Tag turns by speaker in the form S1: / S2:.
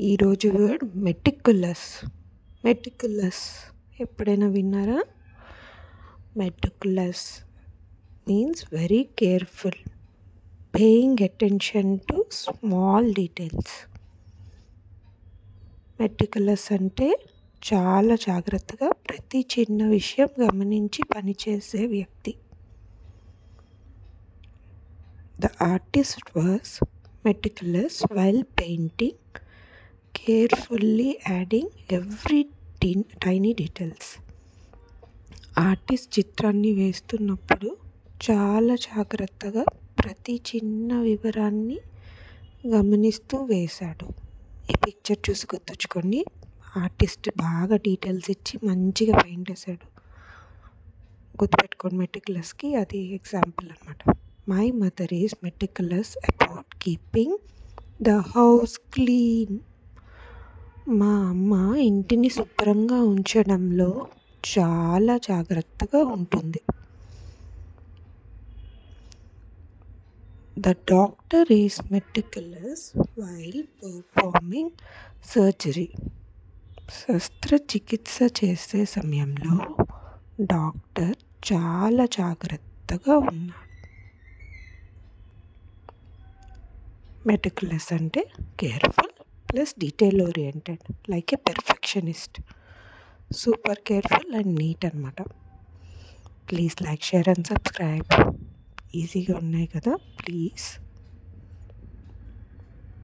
S1: ఈరోజు word meticulous. Meticulous ఎప్పుడైనా విన్నారా? Meticulous means very careful, paying attention to small details. Meticulous అంటే చాలా జాగ్రత్తగా ప్రతి చిన్న విషయం గమనించి పనిచేసే వ్యక్తి. The artist was meticulous while painting, carefully adding every tiny details. Artist చిత్రాన్ని వేస్తున్నప్పుడు చాలా జాగ్రత్తగా ప్రతి చిన్న వివరాన్ని గమనిస్తూ వేశాడు. ఈ పిక్చర్ చూసి గుర్తుంచుకోండి. ఆర్టిస్ట్ బాగా డీటెయిల్స్ ఇచ్చి మంచిగా పెయింట్ వేశాడు. గుర్తుపెట్టుకోండి, మెటిక్యులస్కి అది ఎగ్జాంపుల్ అనమాట. My mother is meticulous about keeping the house clean. మా అమ్మ ఇంటిని శుభ్రంగా ఉంచడంలో చాలా జాగ్రత్తగా ఉంటుంది. The doctor is meticulous while performing surgery. శస్త్రచికిత్స చేసే సమయంలో డాక్టర్ చాలా జాగ్రత్తగా ఉన్నాడు. మెటిక్యులస్ అంటే careful plus detail oriented, like a perfectionist. Super careful and neat అనమాట. Please like, share and subscribe. ఈజీగా ఉన్నాయి కదా, ప్లీజ్.